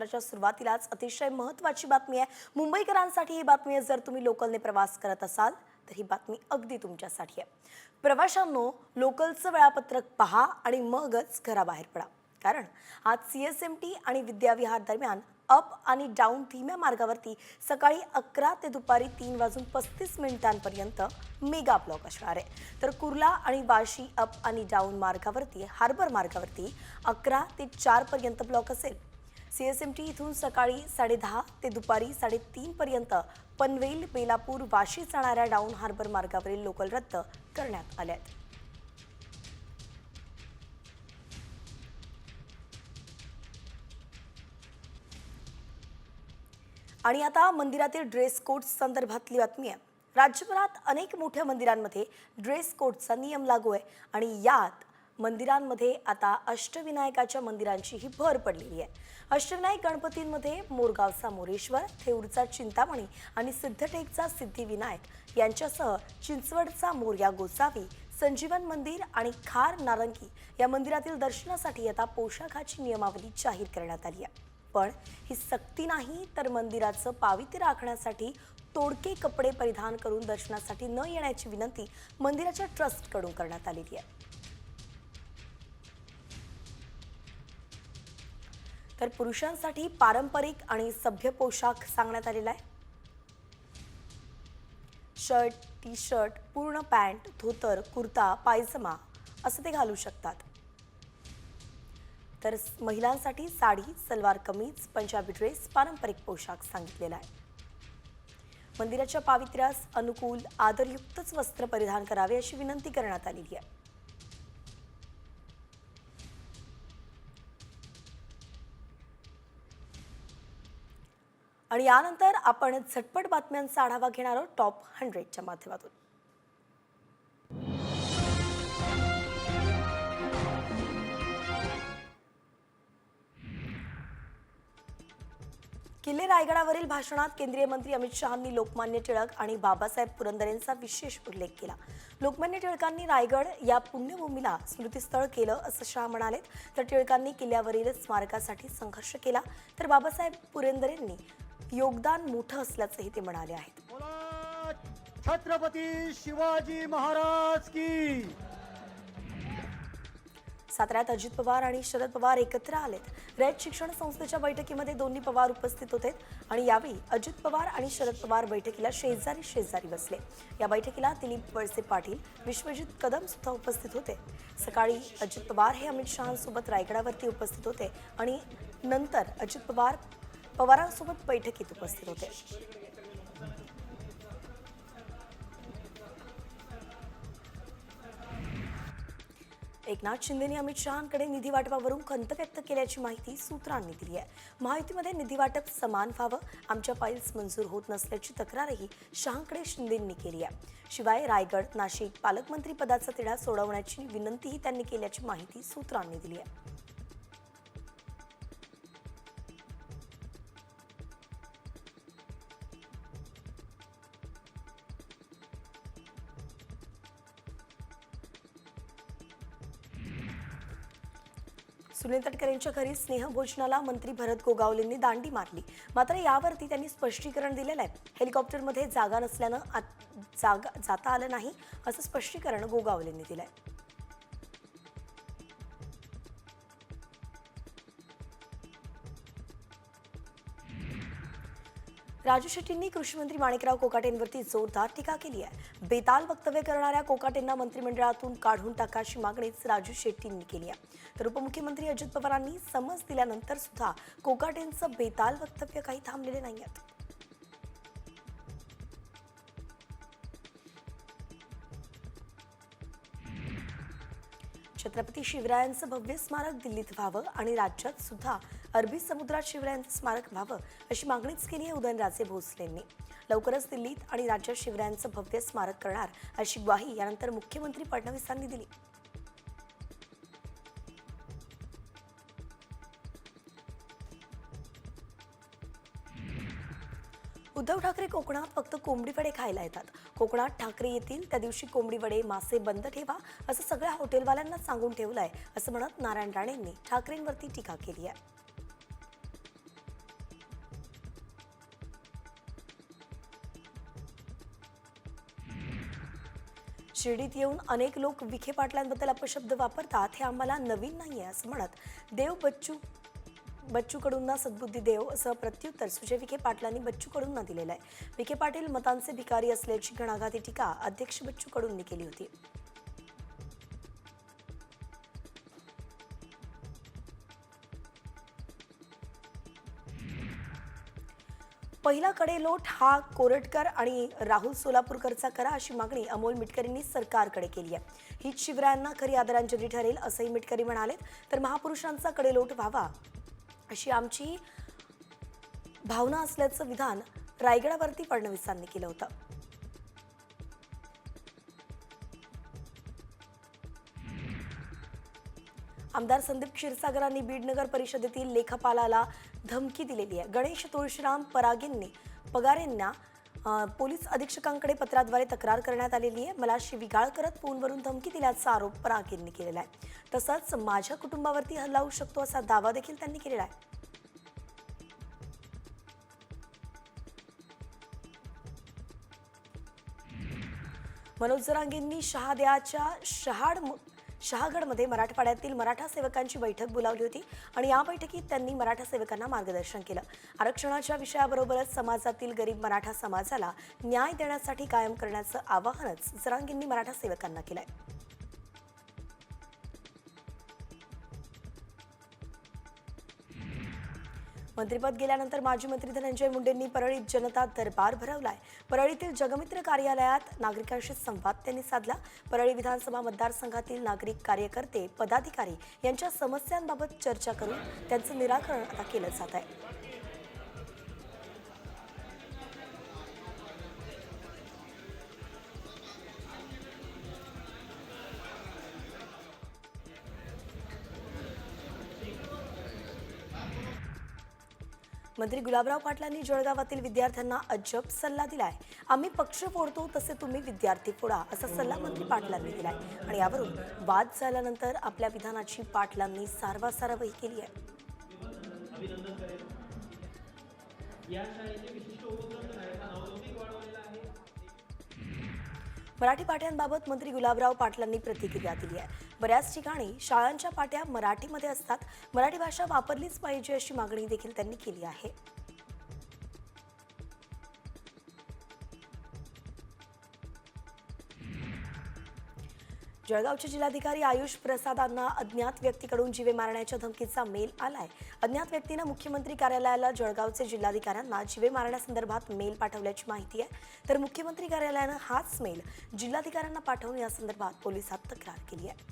सत्राच्या सुरुवातीलाच अतिशय महत्त्वाची बातमी आहे। मुंबईकरांसाठी ही बातमी आहे। जर तुम्ही लोकलने प्रवास करत असाल तर ही बातमी अगदी तुमच्यासाठी आहे। प्रवाशांनो, लोकलचं वेळापत्रक पहा आणि मगच घराबाहेर पडा, कारण आज सीएसएमटी आणि विद्याविहार दरम्यान अप आणि डाऊन धीम्या मार्गावरती सकाळी 11 ते दुपारी 3:35 मेगा ब्लॉक असणार आहे। तर कुर्ला आणि वाशी अप आणि डाऊन मार्गावरती हार्बर मार्गावरती 11 ते 4 पर्यंत ब्लॉक असेल। सीएसएमटी इथून सकाळी 10:30 ते दुपारी 3:30 पर्यंत पनवेल, बेलापूर, वाशी जाणाऱ्या डाऊन हार्बर मार्गावरील लोकल रद्द करण्यात आल्या आहेत। आणि आता मंदिरातील ड्रेस कोड संदर्भातली बातमी आहे। राज्यभरात अनेक मोठ्या मंदिरांमध्ये ड्रेस कोडचा नियम लागू आहे आणि यात मंदिरांमध्ये आता अष्टविनायकाच्या मंदिरांचीही भर पडलेली आहे। अष्टविनायक गणपतींमध्ये मोरगावचा मोरेश्वर, थेऊरचा चिंतामणी आणि सिद्धटेकचा सिद्धिविनायक यांच्यासह चिंचवडचा मोरया गोसावी, संजीवन मंदिर आणि खार नारंगी या मंदिरातील दर्शनासाठी आता पोशाखाची नियमावली जाहीर करण्यात आली आहे। पण ही सक्ती नाही, तर मंदिराचं पावित्र्य राखण्यासाठी तोडके कपडे परिधान करून दर्शनासाठी न येण्याची विनंती मंदिराच्या ट्रस्टकडून करण्यात आलेली आहे। तर पुरुषांसाठी पारंपरिक आणि सभ्य पोशाख सांगण्यात आलेला आहे। शर्ट, टी शर्ट, पूर्ण पॅन्ट, धोतर, कुर्ता, पायजमा असं ते घालू शकतात। तर महिलांसाठी साडी, सलवार कमीज, पंजाबी ड्रेस, पारंपरिक पोशाख सांगितलेला आहे। मंदिराच्या पावित्र्यास अनुकूल आदरयुक्तच वस्त्र परिधान करावे अशी विनंती करण्यात आलेली आहे। आणि यानंतर आपण झटपट बातम्यांचा आढावा घेणार आहोत टॉप 100च्या माध्यमातून। किल्ले रायगडावरील भाषणात केंद्रीय मंत्री अमित शहांनी लोकमान्य टिळक आणि बाबासाहेब पुरंदरेंचा विशेष उल्लेख केला। लोकमान्य टिळकांनी रायगड या पुण्यभूमीला स्मृतिस्थळ केलं असं शहा म्हणाले। तर टिळकांनी किल्ल्यावरील स्मारकासाठी संघर्ष केला, तर बाबासाहेब पुरंदरेंनी योगदान मोठं असल्याचंही ते म्हणाले आहेत। छत्रपती शिवाजी महाराज की। साताऱ्यात अजित पवार आणि शरद पवार एकत्र आलेत। रयत शिक्षण संस्थेच्या बैठकीमध्ये दोन्ही पवार उपस्थित होते आणि यावेळी अजित पवार आणि शरद पवार बैठकीला शेजारी बसले। या बैठकीला दिलीप वळसे पाटील, विश्वजित कदम सुद्धा उपस्थित होते। सकाळी अजित पवार हे अमित शहांसोबत रायगडावरती उपस्थित होते आणि नंतर अजित पवार पवारांसोबत बैठकीत उपस्थित होते। एकनाथ शिंदेंनी अमित शहांकडे निधी वाटपावरून खंत व्यक्त केल्याची माहिती सूत्रांनी दिली आहे। माहितीमध्ये निधी वाटप समान व्हावं, आमच्या फाईल्स मंजूर होत नसल्याची तक्रारही शहांकडे शिंदेंनी केली आहे। शिवाय रायगड, नाशिक पालकमंत्री पदाचा तिढा सोडवण्याची विनंतीही त्यांनी केल्याची माहिती सूत्रांनी दिली आहे। सुनील तटकरे यांच्या घरी स्नेहभोजनाला मंत्री भरत गोगावलेंनी दांडी मारली, मात्र यावरती त्यांनी स्पष्टीकरण दिलेलं आहे। हेलिकॉप्टरमध्ये जागा नसल्यानं जाता आलं नाही असं स्पष्टीकरण गोगावलेंनी दिलंय। राजू शेट्टींनी कृषीमंत्री माणिकराव कोकाटेंवरती जोरदार टीका केली आहे। बेताल वक्तव्य करणाऱ्या कोकाटेंना मंत्रिमंडळातून काढून टाकायची मागणीच राजू शेट्टींनी केली आहे। तर उपमुख्यमंत्री अजित पवारांनी समज दिल्यानंतर सुद्धा कोकाटेंचं बेताल वक्तव्य काही थांबलेले नाहीये। छत्रपती शिवरायांचं भव्य स्मारक दिल्लीत व्हावं आणि राज्यात सुद्धा अरबी समुद्रात शिवरायांचं स्मारक व्हावं अशी मागणीच केली आहे उदयनराजे भोसलेंनी। लवकरच दिल्लीत आणि राज्यात शिवरायांचं भव्य स्मारक करणार अशी ग्वाही यानंतर मुख्यमंत्री फडणवीसांनी दिली। उद्धव ठाकरे कोकणात फक्त कोंबडी वडे खायला येतात। कोकणात ठाकरे येतील त्या दिवशी कोंबडी वडे, मासे बंद ठेवा असं सगळ्या हॉटेलवाल्यांना सांगून ठेवलंय असं म्हणत नारायण राणेंनी ठाकरेंवरती टीका केली आहे। शिर्डीत येऊन अनेक लोक विखे पाटलांबद्दल अपशब्द वापरतात, हे आम्हाला नवीन नाहीये असं म्हणत देव बच्चू कडूंना सद्बुद्धी देव असं प्रत्युत्तर सुजय विखे पाटलांनी बच्चू कडूंना दिलेलं आहे. विखे पाटील मतांचे भिकारी असल्याची घणाघाती टीका अध्यक्ष बच्चू कडूंनी केली होती. पहिला कडेलोट हा कोरटकर आणि राहुल सोलापूरकरचा करा अशी मागणी अमोल मिटकरींनी सरकारकडे केली आहे. हीच शिवरायांना खरी आदरांजली ठरेल असंही मिटकरी म्हणालेत. तर महापुरुषांचा कडेलोट व्हावा अशी आमची भावना असल्याचं विधान रायगडावरती फडणवीसांनी केलं होतं. आमदार संदीप क्षीरसागरांनी बीड नगर परिषदेतील लेखापालाला धमकी दिलेली आहे. गणेश तुळशीराम पगारेंना पोलीस अधीक्षकांकडे पत्राद्वारे तक्रार करण्यात आलेली आहे. मला शिवीगाळ करत फोनवरून धमकी दिल्याचा आरोप परागेंनी केलेला आहे. तसंच माझ्या कुटुंबावरती हल्ला होऊ शकतो असा दावा देखील त्यांनी केलेला आहे. मनोज जरांगेंनी शहाद्याच्या शहागडमध्ये मराठवाड्यातील मराठा सेवकांची बैठक बोलावली होती आणि या बैठकीत त्यांनी मराठा सेवकांना मार्गदर्शन केलं. आरक्षणाच्या विषयाबरोबरच समाजातील गरीब मराठा समाजाला न्याय देण्यासाठी कायम करण्याचं आवाहनच जरांगेंनी मराठा सेवकांना केलंय. मंत्रिपद गेल्यानंतर माजी मंत्री धनंजय मुंडेंनी परळीत जनता दरबार भरवलाय. परळीतील जगमित्र कार्यालयात नागरिकांशी संवाद त्यांनी साधला. परळी विधानसभा मतदारसंघातील नागरिक, कार्यकर्ते, पदाधिकारी यांच्या समस्यांबाबत चर्चा करून त्यांचं निराकरण आता केलं जात आहे. मंत्री गुलाबराव पाटलांनी जळगावातील विद्यार्थ्यांना अजब सल्ला दिलाय. आम्ही पक्ष फोडतो तसे तुम्ही विद्यार्थी फोडा असा सल्ला मंत्री पाटलांनी दिलाय आणि यावरून वाद झाल्यानंतर आपल्या विधानाची पाटलांनी सारवासारवही केली आहे. मराठी पाट्यांबाबत मंत्री गुलाबराव पाटलांनी प्रतिक्रिया दिली आहे. बऱ्याच ठिकाणी शाळांच्या पाट्या मराठीमध्ये असतात, मराठी भाषा वापरलीच पाहिजे अशी मागणी देखील त्यांनी केली आहे. जळगावचे जिल्हाधिकारी आयुष प्रसादांना अज्ञात व्यक्तीकडून जीवे मारण्याच्या धमकीचा मेल आलाय. अज्ञात व्यक्तीनं मुख्यमंत्री कार्यालयाला जळगावचे जिल्हाधिकाऱ्यांना जीवे मारण्यासंदर्भात मेल पाठवल्याची माहिती आहे. तर मुख्यमंत्री कार्यालयानं हाच मेल जिल्हाधिकाऱ्यांना पाठवून या संदर्भात पोलिसात तक्रार केली आहे.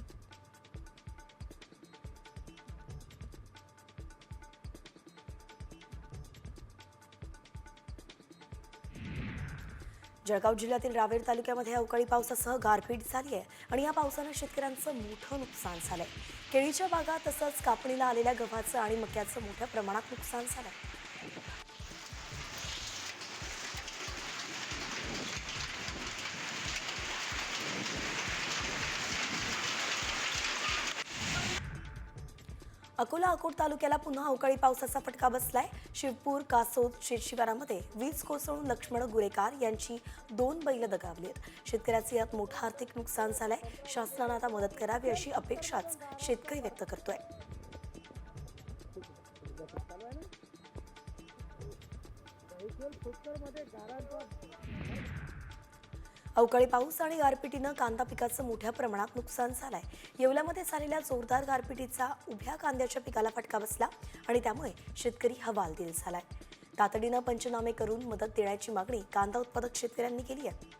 जळगाव जिल्ह्यातील रावेर तालुक्यामध्ये अवकाळी पावसासह गारपीट झाली आहे आणि या पावसानं शेतकऱ्यांचं मोठं नुकसान झालंय. केळीच्या बागा तसंच कापणीला आलेल्या गव्हाचं आणि मक्याचं मोठ्या प्रमाणात नुकसान झालंय. अकोला अकोट तालुक्याला पुन्हा अवकाळी पावसाचा फटका बसलाय. शिवपूर कासोद शेतशिवारामध्ये वीज कोसळून लक्ष्मण गुरेकार यांची 2 बैल दगावली आहेत. शेतकऱ्याचे यात मोठं आर्थिक नुकसान झालंय. शासनानं आता मदत करावी अशी अपेक्षाच शेतकरी व्यक्त करतोय. अवकाळी पाऊस आणि गारपिटीनं कांदा पिकाचं मोठ्या प्रमाणात नुकसान झालंय. येवल्यामध्ये झालेल्या जोरदार गारपिटीचा उभ्या कांद्याच्या पिकाला फटका बसला आणि त्यामुळे शेतकरी हवालदिल झालाय. तातडीनं पंचनामे करून मदत देण्याची मागणी कांदा उत्पादक शेतकऱ्यांनी केली आहे.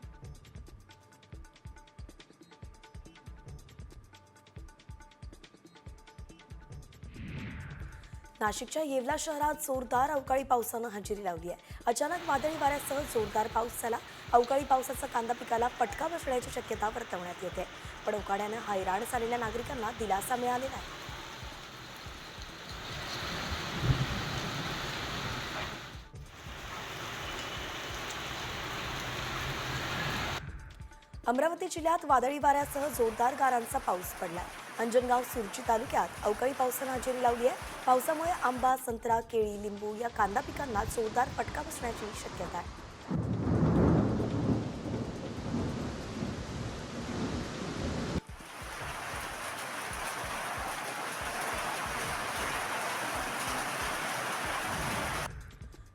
नाशिकच्या येवला शहरात जोरदार अवकाळी पावसानं हजेरी लावली आहे. अचानक वादळी वाऱ्यासह जोरदार पाऊस झाला. अवकाळी पावसाचा कांदा पिकाला फटका बसण्याची शक्यता वर्तवण्यात येते. पण उकाड्यानं हैराण झालेल्या नागरिकांना दिलासा मिळालेला आहे. अमरावती जिल्ह्यात वादळी वाऱ्यासह जोरदार गारांचा पाऊस पडला. अंजनगाव सुरजी तालुक्यात अवकाळी पावसानं हजेरी लावली आहे. पावसामुळे आंबा, संत्रा, केळी, लिंबू या कांदा पिकांना जोरदार फटका बसण्याची शक्यता आहे.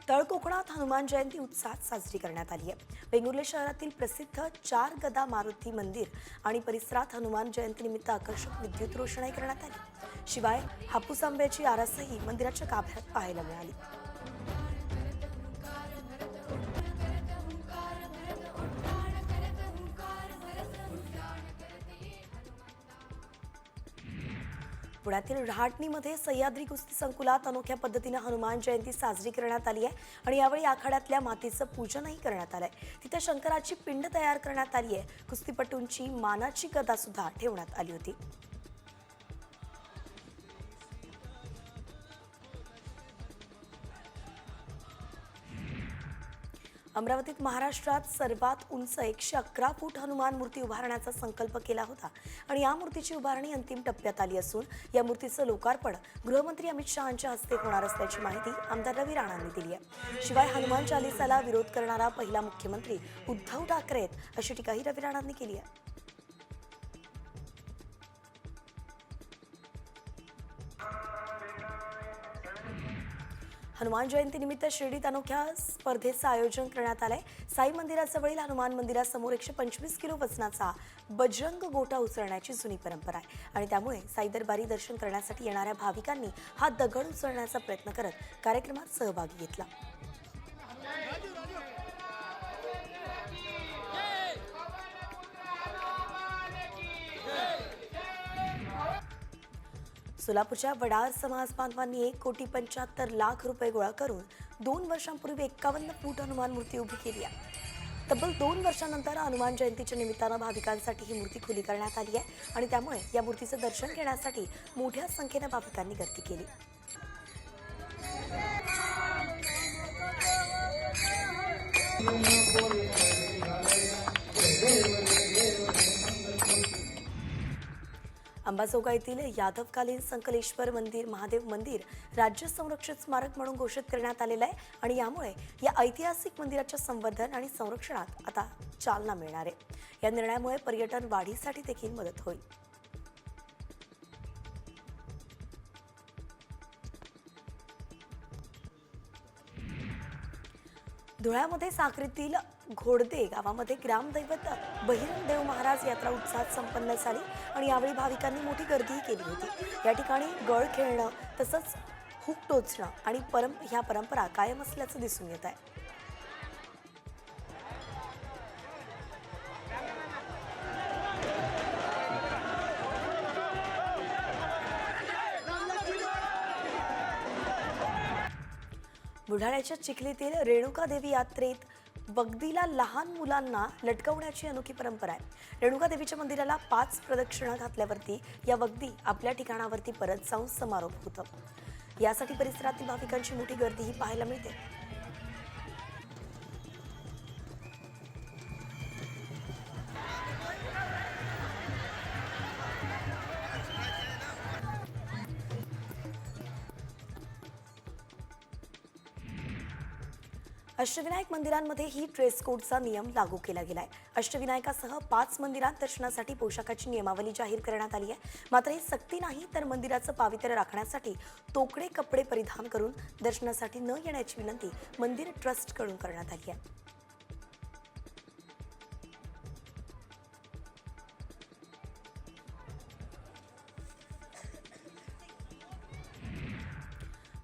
तळ कोकणात हनुमान जयंती उत्साहात साजरी करण्यात आली आहे. वेंगुर्ले शहरातील प्रसिद्ध 4 गदा मारुती मंदिर आणि परिसरात हनुमान जयंतीनिमित्त आकर्षक विद्युत रोषणाई करण्यात आली. शिवाय हापूस आंब्याची आरासही मंदिराच्या गाभाऱ्यात पाहायला मिळाली. पुण्यातील रहाटणीमध्ये सह्याद्री कुस्ती संकुलात अनोख्या पद्धतीनं हनुमान जयंती साजरी करण्यात आली आहे आणि यावेळी आखाड्यातल्या मातीचं पूजनही करण्यात आलंय. तिथे शंकराची पिंड तयार करण्यात आली आहे. कुस्तीपटूंची मानाची गदा सुद्धा ठेवण्यात आली होती. अमरावतीत महाराष्ट्रात सर्वात उंच 111 फूट हनुमान मूर्ती उभारण्याचा संकल्प केला होता आणि या मूर्तीची उभारणी अंतिम टप्प्यात आली असून या मूर्तीचं लोकार्पण गृहमंत्री अमित शहांच्या हस्ते होणार असल्याची माहिती आमदार रवी राणांनी दिली आहे. शिवाय हनुमान चालीसाला विरोध करणारा पहिला मुख्यमंत्री उद्धव ठाकरे आहेत अशी टीकाही रवी राणांनी केली आहे. हनुमान जयंतीनिमित्त शिर्डीत अनोख्या स्पर्धेचं आयोजन करण्यात आलंय. साई मंदिराजवळील हनुमान मंदिरासमोर 125 किलो वजनाचा बजरंग गोटा उचलण्याची जुनी परंपरा आहे आणि त्यामुळे साई दरबारी दर्शन करण्यासाठी येणाऱ्या भाविकांनी हा दगड उचलण्याचा प्रयत्न करत कार्यक्रमात सहभागी घेतला. सोलापूरच्या वडार समाज बांधवांनी 1,75,00,000 रुपये गोळा करून 2 वर्षांपूर्वी 51 फूट हनुमान मूर्ती उभी केली आहे. तब्बल 2 वर्षांनंतर हनुमान जयंतीच्या निमित्तानं भाविकांसाठी ही मूर्ती खुली करण्यात आली आहे आणि त्यामुळे या मूर्तीचं दर्शन घेण्यासाठी मोठ्या संख्येनं भाविकांनी गर्दी केली. अंबाजोगाईतील यादवकालीन संकलेश्वर मंदिर महादेव मंदिर राज्य संरक्षित स्मारक म्हणून घोषित करण्यात आलेलं आहे आणि यामुळे या ऐतिहासिक मंदिराच्या संवर्धन आणि संरक्षणात आता चालना मिळणार आहे. या निर्णयामुळे पर्यटन वाढीसाठी देखील मदत होईल. धुळ्यामध्ये साक्रीतील घोडदे गावामध्ये ग्रामदैवत बहिरमदेव महाराज यात्रा उत्साहात संपन्न झाली आणि यावेळी भाविकांनी मोठी गर्दीही केली होती. या ठिकाणी गळ खेळणं तसंच हुक टोचणं आणि ह्या परंपरा कायम असल्याचं दिसून येत आहे. बुलढाण्याच्या चिखलीतील रेणुका देवी यात्रेत वगदीला लहान मुलांना लटकवण्याची अनोखी परंपरा आहे. रेणुका देवीच्या मंदिराला 5 प्रदक्षिणा घातल्यावरती या वगदी आपल्या ठिकाणावरती परत जाऊन समारोप होतं. यासाठी परिसरातील भाविकांची मोठी गर्दीही पाहायला मिळते. अष्टविनायक मंदिरांमध्ये ही ड्रेस कोडचा नियम लागू केला गेलाय. अष्टविनायकासह 5 मंदिरात दर्शनासाठी पोशाखाची नियमावली जाहीर करण्यात आली आहे. मात्र ही सक्ती नाही, तर मंदिराचं पावित्र्य राखण्यासाठी तोकडे कपडे परिधान करून दर्शनासाठी न येण्याची विनंती मंदिर ट्रस्टकडून करण्यात आली आहे.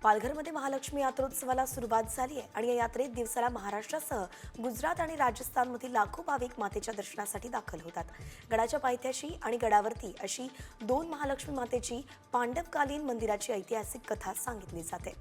पालघरमध्ये महालक्ष्मी यात्रोत्सवाला सुरुवात झाली आहे आणि या यात्रेत दिवसाला महाराष्ट्रासह गुजरात आणि राजस्थानमधील लाखो भाविक मातेच्या दर्शनासाठी दाखल होतात. गडाच्या पायथ्याशी आणि गडावरती अशी 2 महालक्ष्मी मातेची पांडवकालीन मंदिराची ऐतिहासिक कथा सांगितली जाते.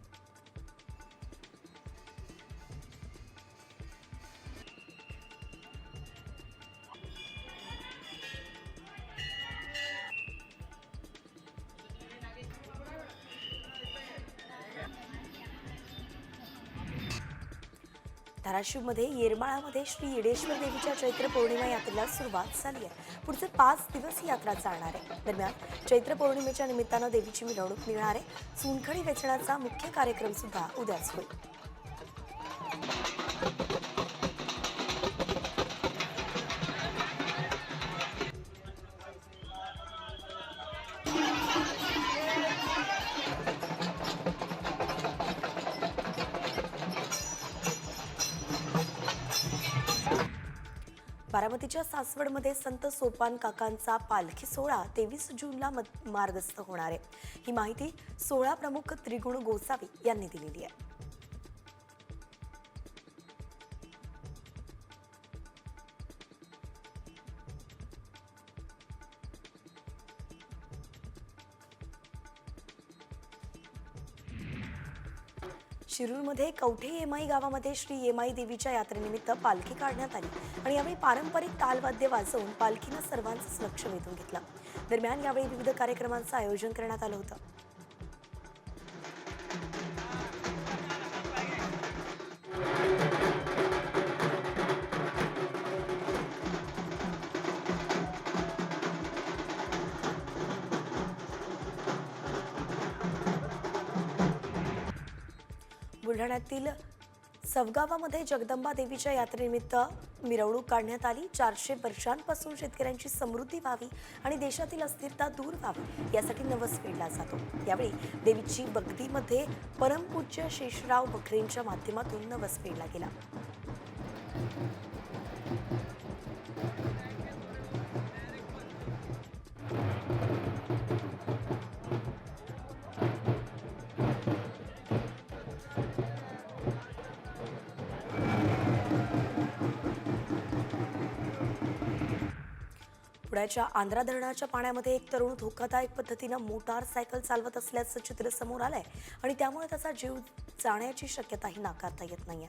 धाराशिवमध्ये येरमाळामध्ये श्री येडेश्वर देवीच्या चैत्र पौर्णिमा यात्रेला सुरुवात झाली आहे. पुढचे 5 दिवस ही यात्रा चालणार आहे. दरम्यान चैत्र पौर्णिमेच्या निमित्तानं देवीची मिरवणूक निघणार आहे. चुनखडी वेचण्याचा मुख्य कार्यक्रम सुद्धा उद्याच होईल. बारामतीच्या सासवडमध्ये संत सोपान काकांचा पालखी सोहळा 23 जूनला मार्गस्थ होणार आहे. ही माहिती सोहळा प्रमुख त्रिगुण गोसावी यांनी दिलेली आहे. शिरूरमध्ये कवठे येमाई गावामध्ये श्री येमाई देवीच्या यात्रेनिमित्त पालखी काढण्यात आली आणि यावेळी पारंपरिक तालवाद्य वाजवून पालखीनं सर्वांचंच लक्ष वेधून घेतलं. दरम्यान यावेळी विविध कार्यक्रमांचं आयोजन करण्यात आलं होतं. बुलढाण्यातील सवगावामध्ये जगदंबा देवीच्या यात्रेनिमित्त मिरवणूक काढण्यात आली. 400 वर्षांपासून शेतकऱ्यांची समृद्धी व्हावी आणि देशातील अस्थिरता दूर व्हावी यासाठी नवस फेडला जातो. यावेळी देवीची बगदीमध्ये परमपूज्य शेषराव बखरेंच्या माध्यमातून नवस फेडला गेला. पुण्याच्या आंध्रा धरणाच्या पाण्यामध्ये एक तरुण धोकादायक पद्धतीनं मोटारसायकल चालवत असल्याचं चित्र समोर आलंय आणि त्यामुळे त्याचा जीव जाण्याची शक्यताही नाकारता येत नाहीये.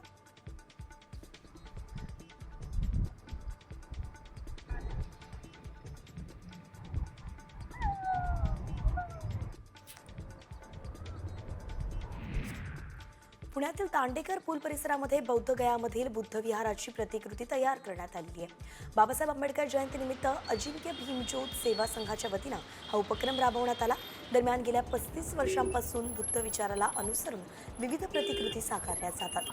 पुण्यातील तांडेकर पूल परिसरामध्ये बौद्धगयामधील बुद्धविहाराची प्रतिकृती तयार करण्यात आली आहे. बाबासाहेब आंबेडकर जयंतीनिमित्त अजिंक्य भीमज्योत सेवा संघाच्या वतीनं हा उपक्रम राबवण्यात आला. दरम्यान गेल्या 35 वर्षांपासून बुद्ध विचाराला अनुसरून विविध प्रतिकृती साकारल्या जातात.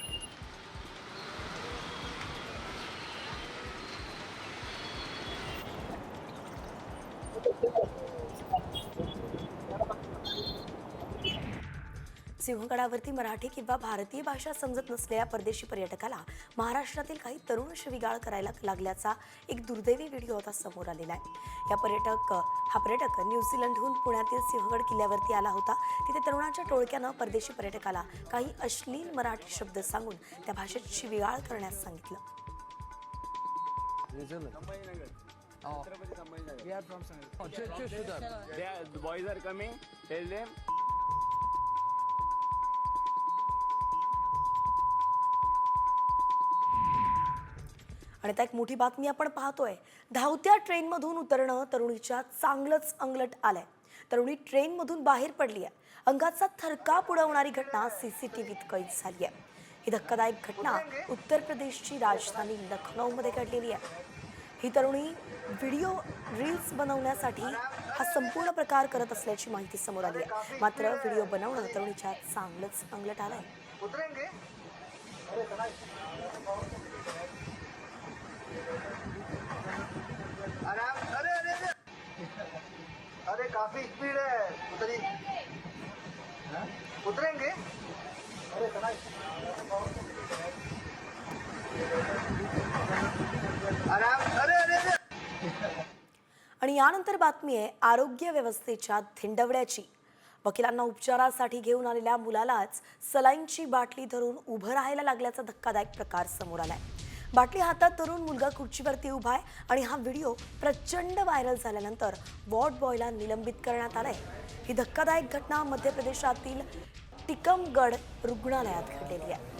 सिंहगडावरती मराठी किंवा भारतीय भाषा समजत नसलेल्या परदेशी पर्यटकाला महाराष्ट्रातील काही तरुण शिवीगाळ करायला लागल्याचा एक दुर्दैवी व्हिडिओ आता समोर आलेला आहे. हा पर्यटक न्यूझीलंडहून पुण्यातील सिंहगड किल्ल्यावरती आला होता. तिथे तरुणाच्या टोळक्यानं परदेशी पर्यटकाला काही अश्लील मराठी शब्द सांगून त्या भाषेत शिवीगाळ करण्यास सांगितलं. आणि आता एक मोठी बातमी आपण पाहतोय. धावत्या ट्रेनमधून उतरणं तरुणीच्या चांगलंच अंगलट आलंय. तरुणी ट्रेनमधून बाहेर पडली आहे. अंगाचा थरकाप उडवणारी घटना सीसीटीव्हीत कैद झाली आहे. ही धक्कादायक घटना उत्तर प्रदेशची राजधानी लखनौमध्ये घडलेली आहे. ही तरुणी व्हिडिओ रील्स बनवण्यासाठी हा संपूर्ण प्रकार करत असल्याची माहिती समोर आली आहे. मात्र व्हिडिओ बनवणं तरुणीच्या चांगलंच अंगलट आलंय. अरे काफी स्पीड है, उतरेंगे. आणि यानंतर बातमी आहे आरोग्य व्यवस्थेच्या धिंडवड्याची. वकिलांना उपचारासाठी घेऊन आलेल्या मुलालाच सलाईनची बाटली धरून उभं राहायला लागल्याचा धक्कादायक प्रकार समोर आलाय. बाटली हातात धरून मुलगा खुर्चीवरती उभा आहे आणि हा व्हिडिओ प्रचंड व्हायरल झाल्यानंतर वॉर्ड बॉयला निलंबित करण्यात आलंय. ही धक्कादायक घटना मध्य प्रदेशातील टिकमगड रुग्णालयात घडलेली आहे.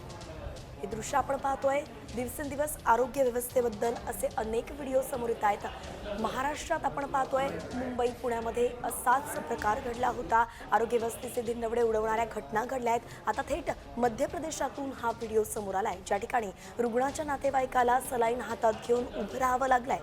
हे दृश्य आपण पाहतोय. दिवसेंदिवस आरोग्य व्यवस्थेबद्दल असे अनेक व्हिडिओ समोर येत आहेत. महाराष्ट्रात आपण पाहतोय मुंबई पुण्यामध्ये असाच प्रकार घडला होता. आरोग्य व्यवस्थेचे धिंडवडे उडवणाऱ्या घटना घडल्या आहेत. आता थेट मध्य प्रदेशातून हा व्हिडिओ समोर आलाय, ज्या ठिकाणी रुग्णाच्या नातेवाईकाला सलाईन हातात घेऊन उभं राहावं लागलंय.